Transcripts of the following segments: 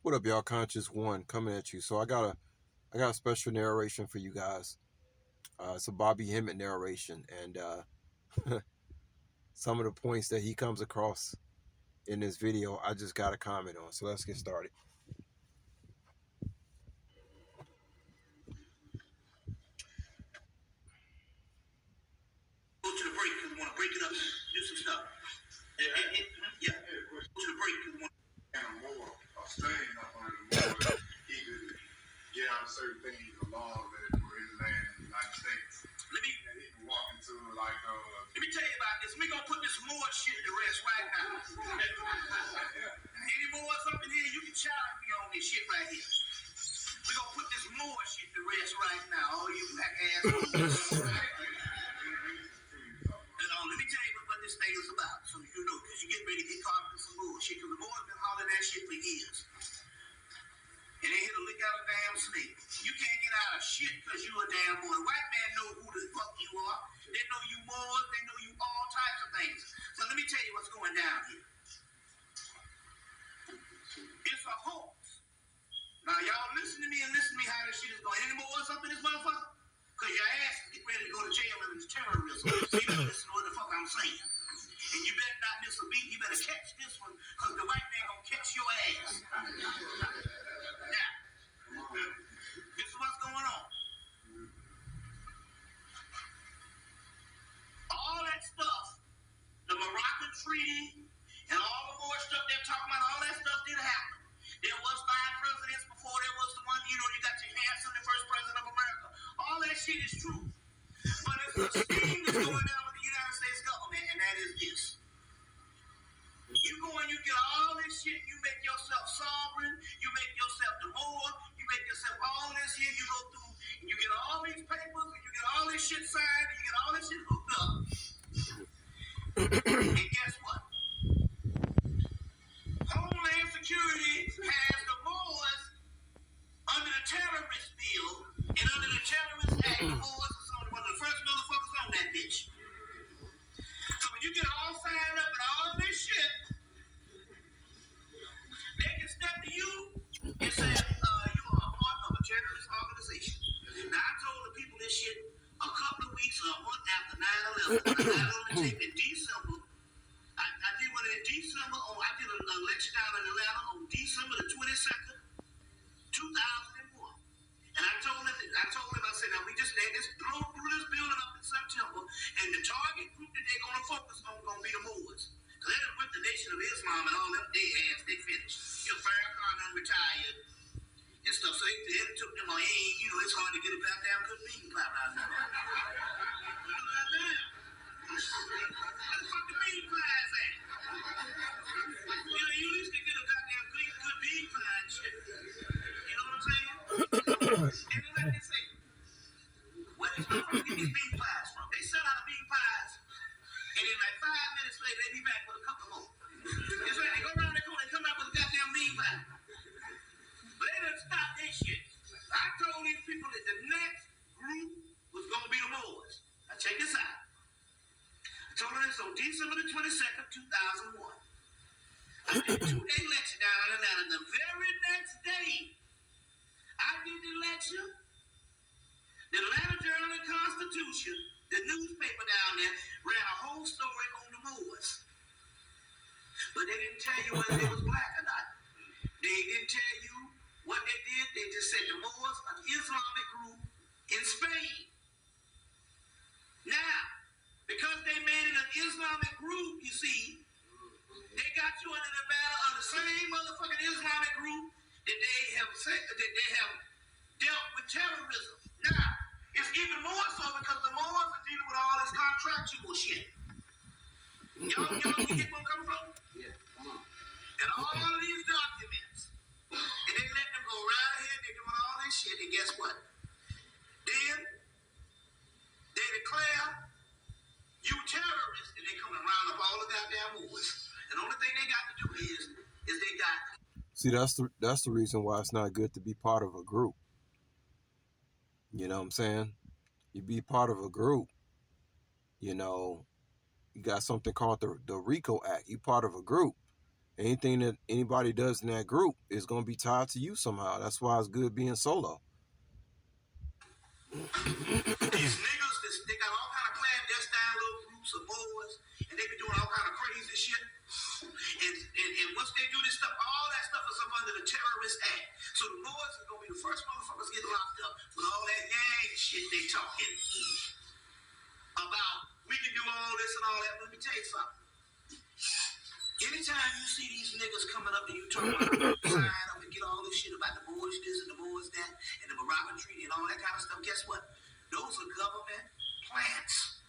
What up, y'all? Conscious One coming at you. So I got a special narration for you guys. It's a Bobby Hemmitt narration, and some of the points that he comes across in this video, I just got to comment on. So let's get started. Go to the break because we want to break it up, do some stuff. Yeah. Go to the break because we want to more of staying up on the more he could get out of certain things, the laws that were in the land in the United States. Let me he can walk into like let me tell you about this. We're gonna put this more shit to rest right now. Any more up in here, you can challenge me on this shit right here. We're gonna put this more shit to rest right now. All you black assholes. Let me tell you what this thing is about, so you know, because you get ready to get caught up in some bullshit, because the boys been hollering that shit for years. And they hit a lick out of damn snake. You can't get out of shit because you a damn boy. The white man know who the fuck you are. They know you Moors. They know you all types of things. So let me tell you what's going down here. It's a hoax. Now y'all listen to me and listen to me how this shit is going. Any more up in this motherfucker? Because your ass is getting ready to go to jail and it's terrorism. So you better listen to what the fuck I'm saying. And you better not miss a beat. You better catch this one because the white man gonna catch your ass. Now, this is what's going on. All that stuff, the Moroccan Treaty, and all the more stuff they're talking about, all that stuff did happen. There was 5 presidents before there was the one, you got your Hanson, the first president of America. All that shit is true. But it's a scheme that's going down with the United States government, and that is this. You go and you get all this shit, you make yourself sovereign, you make yourself the Moor, you make yourself all this here, you go through, and you get all these papers, and you get all this shit signed, and you get all this shit hooked up. And guess what? Homeland Security has the Moors under the terrorist bill, and under the terrorist act, the Moors are one of the first motherfuckers on that bitch. So when you get all signed up and all this shit, they can step to you and say, you are a part of a terrorist organization. Now, I told the people this shit a couple of weeks or a month after 9/11. I got it on the tape in December. I did one in December. I did a lecture down in Atlanta on December the 22nd, 2001. And I told him, I said, now we just blow through this building up in September, and the target group that they're going to focus on is going to be the Moors. Because they done with the Nation of Islam and all them dead ass, they finished. Farrakhan done retired and stuff. So they took them on, it's hard to get a goddamn good bean pie right now. Where the fuck the bean pies at? You at least can get a goddamn good bean pie and shit. You know what I'm saying? And then like they say, where these motherfuckers get these bean pies from? They sell out of bean pies, and then like 5 minutes later, they be back with a couple more. It's like they go around the corner and come back with a goddamn bean pie. But they done stopped this shit. I told these people that the next group was going to be the Moors. Now check this out. I told them this on December the 22nd, 2001. I did a 2-day lecture down in Atlanta. The very next day, I did the lecture. The Atlanta Journal-Constitution, the newspaper down there, ran a whole story on the Moors. But they didn't tell you whether they was black or not. They didn't tell you what they did. They just said the Moors, an Islamic group in Spain. Now, because they made it an Islamic group, you see, they got you under the banner of the same motherfucking Islamic group that they have dealt with terrorism. Now, it's even more so because the Moors are dealing with all this contractual shit. Y'all get where I'm coming from? Yeah, come on. And all of these documents, and they let them go right ahead, they're doing all this shit, and guess what? Then, they declare you terrorists, and they come and round up all the goddamn Moors. And the only thing they got to do is they got... See, that's the reason why it's not good to be part of a group. You know what I'm saying? You be part of a group, you got something called the RICO Act. You part of a group. anything that anybody does in that group is going to be tied to you somehow. That's why it's good being solo. These niggas, they got all kind of clandestine little groups of boys, and they be doing all kind of crazy shit. And once they do this stuff, all that stuff is up under the Terrorist Act. So the boys are gonna be the first motherfuckers getting locked up with all that gang shit they talking about. We can do all this and all that. Let me tell you something. Anytime you see these niggas coming up to you talking about sign up and get all this shit about the boys this and the boys that and the Moroccan Treaty and all that kind of stuff, guess what? Those are government plants.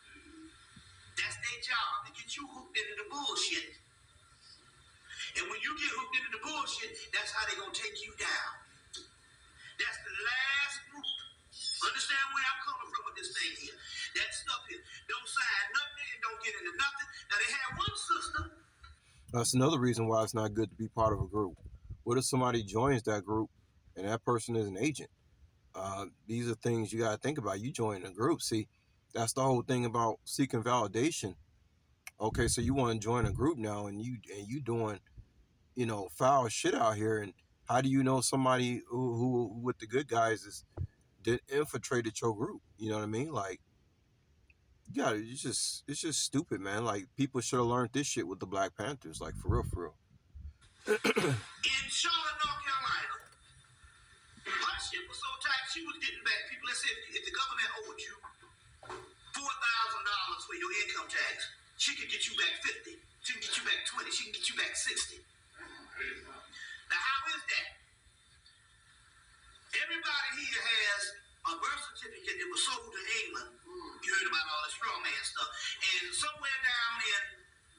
That's their job, to get you hooked into the bullshit. And when you get hooked into the bullshit, that's how they're going to take you down. That's the last group. Understand where I'm coming from with this thing here. That stuff here. Don't sign nothing and don't get into nothing. Now, they had one sister. That's another reason why it's not good to be part of a group. What if somebody joins that group and that person is an agent? These are things you got to think about. You join a group. See, that's the whole thing about seeking validation. Okay, so you want to join a group now, and you doing, foul shit out here. And how do you know somebody who with the good guys did infiltrated your group? You know what I mean? Like, yeah, it's just stupid, man. Like, people should have learned this shit with the Black Panthers. Like, for real, for real. In Charlotte, North Carolina, her shit was so tight, she was getting back people. Let's say if the government owed you $4,000 for your income tax, she could get you back 50. She can get you back 20. She can get you back 60. Now, how is that? Everybody here has a birth certificate that was sold to England. You heard about all the straw man stuff. And somewhere down in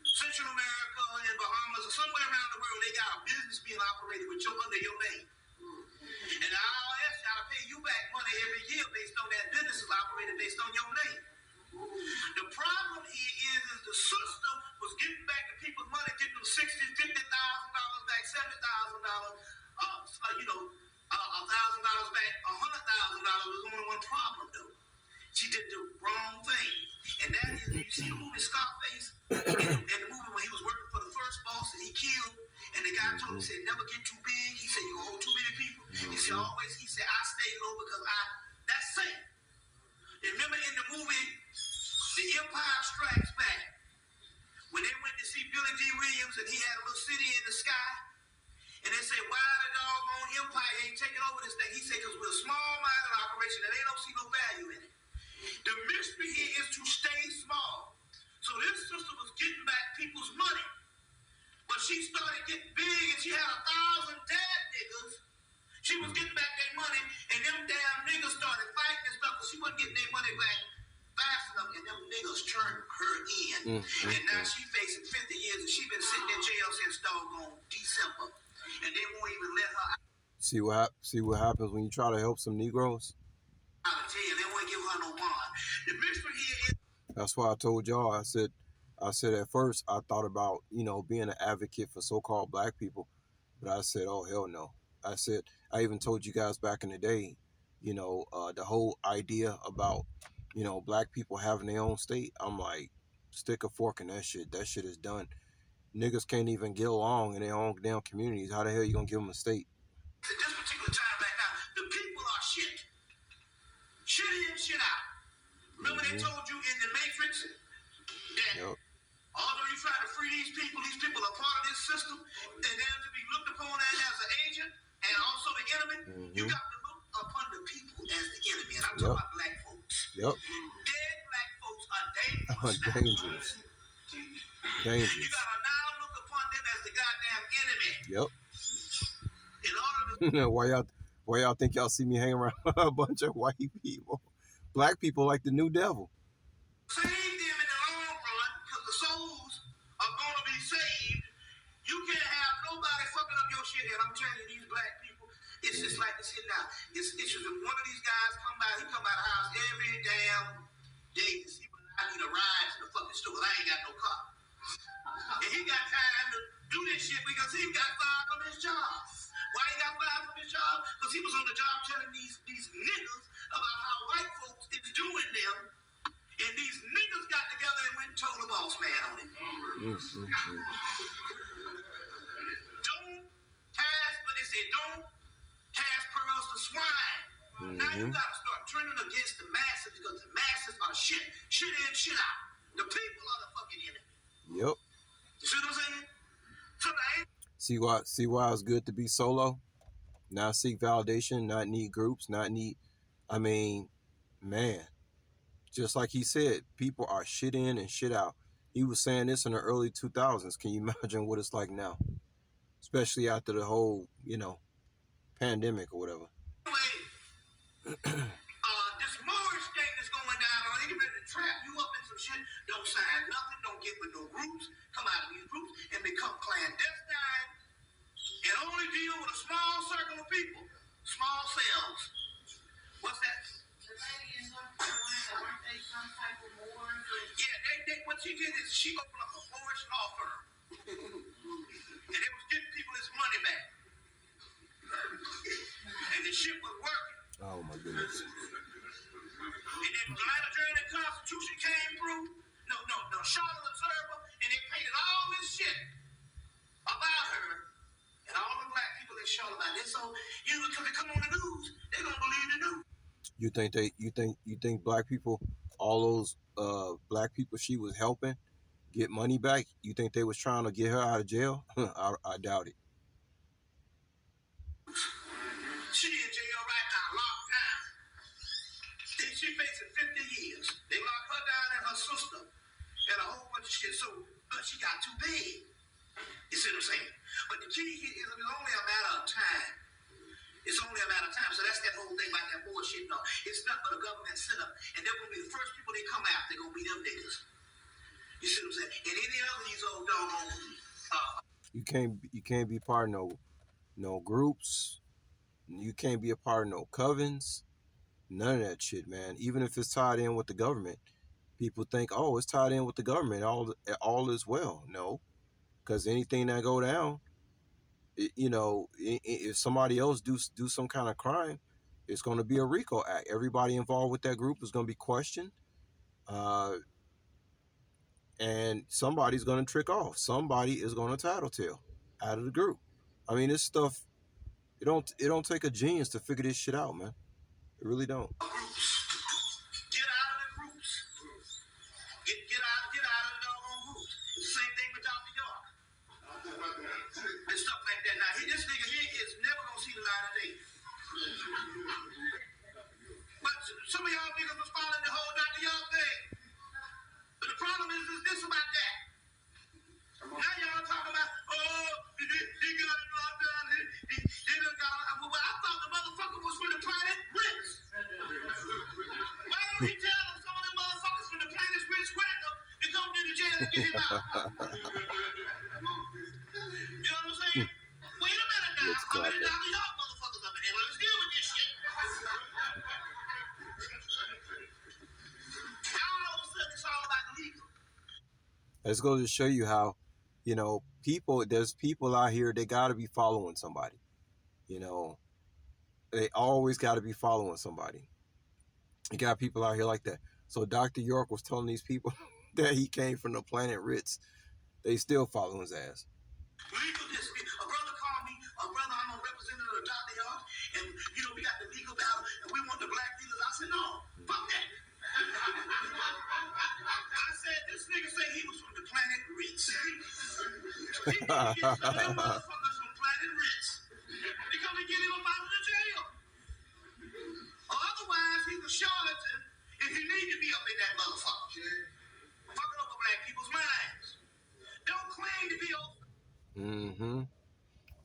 Central America and Bahamas or somewhere around the world, they got a business being operated with under your name. And the IRS got to pay you back money every year based on that business is operated based on your name. The problem here is the system was getting back the people's money, getting them $60,000, $50,000 back, $70,000, $1,000 back, $100,000. There's only one problem though. She did the wrong thing, and that is you see the movie Scarface, and the movie when he was working for the first boss that he killed, and the guy told him, he said, never get too big. He said, you hold too many people. He said, I stay low because that's safe. And remember in the movie, The Empire Strikes Back, when they went to see Billy D. Williams and he had a little city in the sky, and they said, why the doggone Empire ain't taking over this thing? He said, because we're a small-minded operation and they don't see no value in it. The mystery here is to stay small. So this sister was getting back people's money, but she started getting big and she had 1,000 dead niggas. She was getting back their money, and them damn niggas started fighting and stuff because she wasn't getting their money back fast enough, and them niggas turned her in. And now she facing 50 years, and she been sitting in jail since doggone December, and they won't even let her out. See what happens when you try to help some Negroes? They won't give her no bond. The mystery here is. That's why I told y'all. I said at first I thought about being an advocate for so-called Black people, but I said, oh hell no. I even told you guys back in the day, the whole idea about Black people having their own state. I'm like, stick a fork in that shit. That shit is done. Niggas can't even get along in their own damn communities. How the hell you gonna give them a state? At this particular time right now, the people are shit. Shit in, shit out. Remember they told you in the Matrix that although you try to free these people are part of this system, and they're to be looked upon as an agent and also the enemy. You got to look upon the people as the enemy. And I'm talking about Black folks. Dead Black folks are dangerous. Dangerous. You got to now look upon them as the goddamn enemy. In order to Why y'all think y'all see me hanging around a bunch of white people? Black people like the new devil. Save them in the long run because the souls are going to be saved. You can't have nobody fucking up your shit. And I'm telling you, these Black people, it's just like this here now. It's just one of these guys come by, he come by the house every damn day to see when I need a ride to the fucking store because I ain't got no car. And he got time to do this shit because he got fired from his job. Why he got fired from his job? Because he was on the job telling these niggas about how white folks is doing them. And these niggas got together and went and told the boss man on it. Now you gotta start turning against the masses because the masses are shit. Shit in, shit out. The people are the fucking enemy. Yep. You see what I'm saying? So See why it's good to be solo? Not seek validation, not need groups, not need. I mean, man, just like he said, people are shit in and shit out. He was saying this in the early 2000s. Can you imagine what it's like now? Especially after the whole, pandemic or whatever. anyway, this Moorish thing is going down, or they get ready to trap you up in some shit. Don't sign nothing, don't get with no groups, come out of these groups and become clandestine and only deal with a small circle of people, small cells. What's that? The lady in North Carolina, weren't they some type of Moors? Yeah, what she did is she opened up a Moorish law firm. And they was getting people this money back. And the shit was working. Oh my goodness. And then the Nigerian Constitution came through. No, Charlotte Observer, and they painted all this shit about her. And all the black people that show about this. So because they come on the news, they don't believe the news. You think black people, all those black people she was helping get money back, you think they was trying to get her out of jail? I doubt it. She in jail right now, locked down. She facing 50 years. They locked her down and her sister and a whole bunch of shit. So, but she got too big. You see what I'm saying? But the key here is it's only a matter of time. It's only a matter of time. So that's that whole thing about that bullshit. No, it's not but a government setup. And they're going to be the first people they come after. They're going to be them niggas. You see what I'm saying? And any other of these old doggone... You can't be part of no groups. You can't be a part of no covens. None of that shit, man. Even if it's tied in with the government, people think, oh, it's tied in with the government. All is well. No, because anything that go down, if somebody else do some kind of crime, it's going to be a RICO act. Everybody involved with that group is going to be questioned, and somebody's going to trick off. Somebody is going to tattletale out of the group. I mean, this stuff. It don't take a genius to figure this shit out, man. It really don't. Get out of the groups. Get out of the doggone groups. Same thing with Dr. York. And stuff like that. Now, this nigga here is never gonna see the light of day. But some of y'all niggas was following the whole Dr. York thing. But the problem is this about that. Now y'all talking about, he got it locked down. He done got it. Well, I thought the motherfucker was from the planet Ritz. Why don't he tell them some of them motherfuckers from the planet Ritz cracked up to come to the jail and get him out? You know what I'm saying? Wait a minute now. How many Dr. York motherfuckers up in here? Let's deal with this shit. Now all of a sudden it's all about legal. Let's go to show you how, there's people out here, they got to be following somebody. They always got to be following somebody. You got people out here like that. So Dr. York was telling these people that he came from the planet Ritz. They still follow his ass. Legal dispute. A brother called me, brother, I'm a representative of Dr. York, and, we got the legal battle, and we want the black leaders. I said, no, fuck that. I said, this nigga said he was from the planet Ritz. He can get some of them motherfuckers from planet Ritz. They come and get him up out of the jail. Or otherwise, he's a charlatan, and he need to be up in that motherfucker. Fucking over black people's minds. Don't claim to be over. Mm-hmm.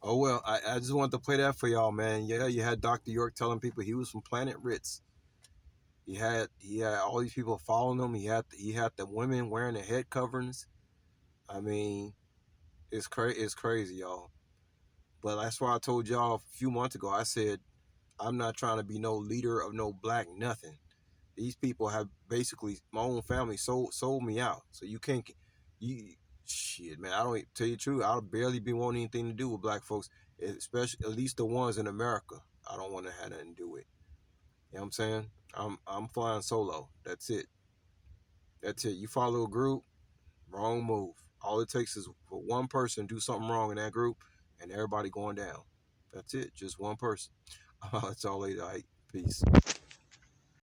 Oh, well, I just wanted to play that for y'all, man. Yeah, you had Dr. York telling people he was from planet Ritz. He had all these people following him. He had the women wearing the head coverings. I mean, it's crazy, y'all. But that's why I told y'all a few months ago. I said I'm not trying to be no leader of no black nothing. These people have basically my own family sold me out. So you can't shit, man. I don't tell you the truth. I'll barely be wanting anything to do with black folks, especially at least the ones in America. I don't want to have nothing to do with. You know what I'm saying? I'm flying solo. That's it. You follow a group, wrong move. All it takes is for one person do something wrong in that group, and everybody going down. That's it. Just one person. That's all they like. Peace.